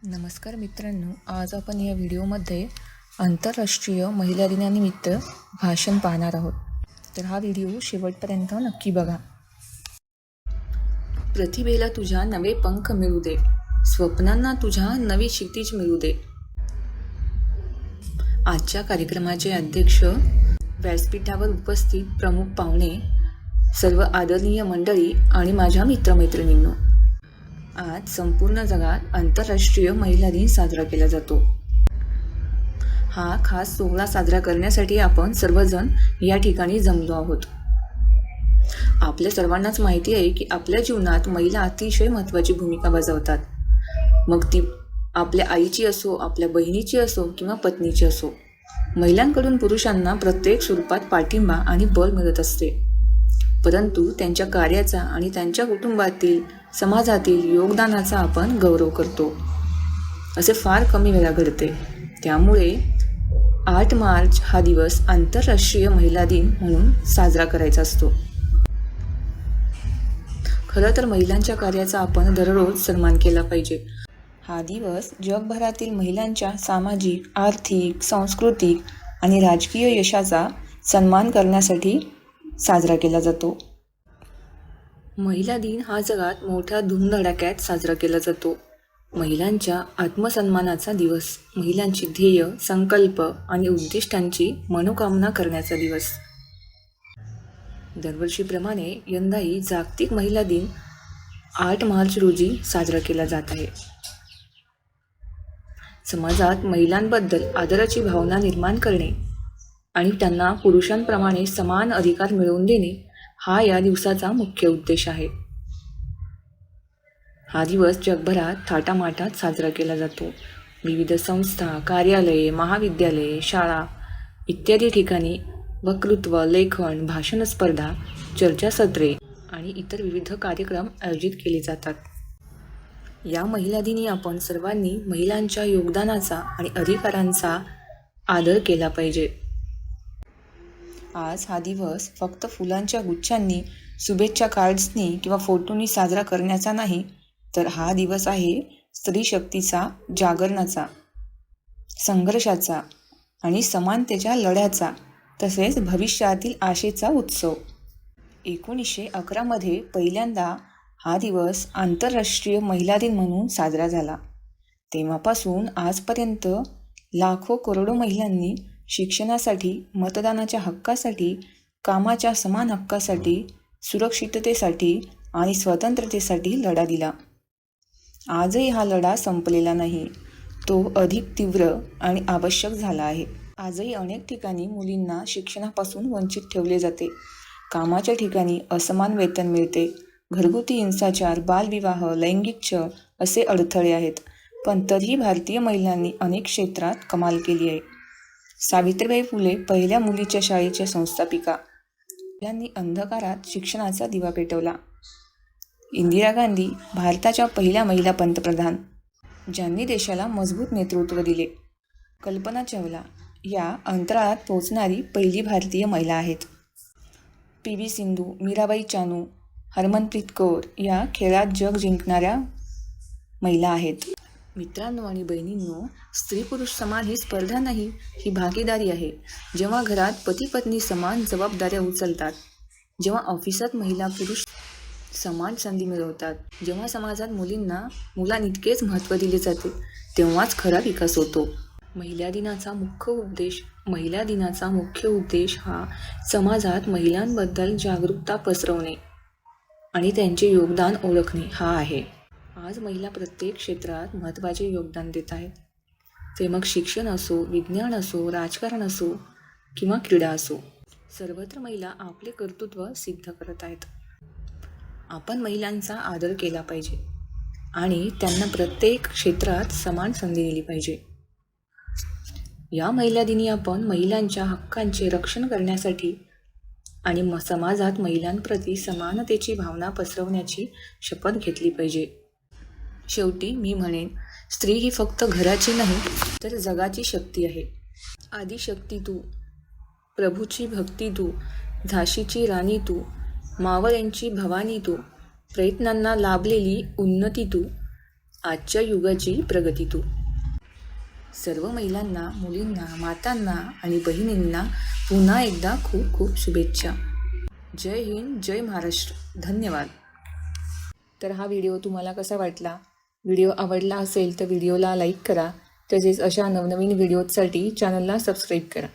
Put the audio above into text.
नमस्कार मित्रांनो, आज आपण या व्हिडिओमध्ये आंतरराष्ट्रीय महिला दिनानिमित्त भाषण पाहणार आहोत. तर हा व्हिडिओ शेवटपर्यंत नक्की बघा. प्रतिभेला तुझ्या नवे पंख मिळू दे, स्वप्नांना तुझ्या नवी क्षितिज मिळू दे. आजच्या कार्यक्रमाचे अध्यक्ष, व्यासपीठावर उपस्थित प्रमुख पाहुणे, सर्व आदरणीय मंडळी आणि माझ्या मित्रमैत्रिणींनो, आज संपूर्ण जगात आंतरराष्ट्रीय महिला दिन साजरा केला जातो. हा खास सोहळा साजरा करण्यासाठी आपण सर्वजण या ठिकाणी जमलो आहोत. आपल्या सर्वांनाच माहिती आहे की आपल्या जीवनात महिला अतिशय महत्त्वाची भूमिका बजावतात. मग ती आपल्या आईची असो, आपल्या बहिणीची असो किंवा पत्नीची असो. महिलांकडून पुरुषांना प्रत्येक स्वरूपात पाठिंबा आणि बळ मिळत असते, परंतु त्यांच्या कार्याचा आणि त्यांच्या कुटुंबातील, समाजातील योगदानाचा आपण गौरव करतो. असे फार कमी वेळा घडते. त्यामुळे 8 मार्च हा दिवस आंतरराष्ट्रीय महिला दिन म्हणून साजरा करायचा असतो. खरं तर महिलांच्या कार्याचा आपण दररोज सन्मान केला पाहिजे. हा दिवस जगभरातील महिलांच्या सामाजिक, आर्थिक, सांस्कृतिक आणि राजकीय यशाचा सन्मान करण्यासाठी साजरा केला जातो. महिला दिन हा जगात मोठ्या धूमधडाक्यात साजरा केला जातो. महिलांच्या आत्मसन्मानाचा दिवस, महिलांची ध्येय, संकल्प आणि उद्दिष्टांची मनोकामना करण्याचा दिवस. दरवर्षीप्रमाणे यंदाही जागतिक महिला दिन 8 मार्च रोजी साजरा केला जात आहे. समाजात महिलांबद्दल आदराची भावना निर्माण करणे आणि त्यांना पुरुषांप्रमाणे समान अधिकार मिळवून देणे हा या दिवसाचा मुख्य उद्देश आहे. हा दिवस जगभरात थाटामाटात साजरा केला जातो. विविध संस्था, कार्यालये, महाविद्यालये, शाळा इत्यादी ठिकाणी वक्तृत्व, लेखन, भाषण स्पर्धा, चर्चासत्रे आणि इतर विविध कार्यक्रम आयोजित केले जातात. या महिला दिनी आपण सर्वांनी महिलांच्या योगदानाचा आणि अधिकारांचा आदर केला पाहिजे. आज हा दिवस फक्त फुलांच्या गुच्छांनी, शुभेच्छा कार्ड्सनी किंवा फोटोनी साजरा करण्याचा नाही, तर हा दिवस आहे स्त्री शक्तीचा, जागरणाचा, संघर्षाचा आणि समानतेच्या लढ्याचा, तसेच भविष्यातील आशेचा उत्सव. 1911 मध्ये पहिल्यांदा हा दिवस आंतरराष्ट्रीय महिला दिन म्हणून साजरा झाला. तेव्हापासून आजपर्यंत लाखो करोडो महिलांनी शिक्षणासाठी, मतदानाच्या हक्कासाठी, कामाच्या समान हक्कासाठी, सुरक्षिततेसाठी आणि स्वतंत्रतेसाठी लढा दिला. आजही हा लढा संपलेला नाही, तो अधिक तीव्र आणि आवश्यक झाला आहे. आजही अनेक ठिकाणी मुलींना शिक्षणापासून वंचित ठेवले जाते. कामाच्या ठिकाणी असमान वेतन मिळते. घरगुती हिंसाचार, बालविवाह, लैंगिक छळ असे अडथळे आहेत. पण तरीही भारतीय महिलांनी अनेक क्षेत्रात कमाल केली आहे. सावित्रीबाई फुले पहिल्या मुलीच्या शाळेच्या संस्थापिका. यांनी अंधकारात शिक्षणाचा दिवा पेटवला. इंदिरा गांधी भारताच्या पहिल्या महिला पंतप्रधान, ज्यांनी देशाला मजबूत नेतृत्व दिले. कल्पना चावला या अंतराळात पोहोचणारी पहिली भारतीय महिला आहेत. पी.व्ही. सिंधू, मीराबाई चानू, हरमनप्रीत कौर या खेळात जग जिंकणाऱ्या महिला आहेत. मित्रांनो आणि बहिणींनो, स्त्री पुरुष समान ही स्पर्धा नाही, ही भागीदारी आहे. जेव्हा घरात पती पत्नी समान जबाबदाऱ्या उचलतात, जेव्हा ऑफिसात महिला पुरुष समान संधी मिळवतात, जेव्हा समाजात मुलांइतकेच महत्त्व दिले जाते, तेव्हाच खरा विकास होतो. महिला दिनाचा मुख्य उद्देश हा समाजात महिलांबद्दल जागरूकता पसरवणे आणि त्यांचे योगदान ओळखणे हा आहे. आज महिला प्रत्येक क्षेत्रात महत्त्वाचे योगदान देत आहेत. ते मग शिक्षण असो, विज्ञान असो, राजकारण असो किंवा क्रीडा असो, सर्वत्र महिला आपले कर्तृत्व सिद्ध करत आहेत. आपण महिलांचा आदर केला पाहिजे आणि त्यांना प्रत्येक क्षेत्रात समान संधी दिली पाहिजे. या महिला दिनी आपण महिलांच्या हक्कांचे रक्षण करण्यासाठी आणि समाजात महिलांप्रती समानतेची भावना पसरवण्याची शपथ घेतली पाहिजे. शेवटी मी म्हणेन, स्त्री ही फक्त घराची नाही तर जगाची शक्ती आहे. आदिशक्ती तू, प्रभूची भक्ती तू, झाशीची राणी तू, मावळ्यांची भवानी तू, प्रयत्नांना लाभलेली उन्नती तू, आजच्या युगाची प्रगती तू. सर्व महिलांना, मुलींना, मातांना आणि बहिणींना पुन्हा एकदा खूप खूप शुभेच्छा. जय हिंद, जय महाराष्ट्र. धन्यवाद. तर हा व्हिडिओ तुम्हाला कसा वाटला? व्हिडिओ आवडला असेल तर व्हिडिओला लाईक करा. तसेच अशा नवनवीन व्हिडिओसाठी चॅनलला सबस्क्राईब करा.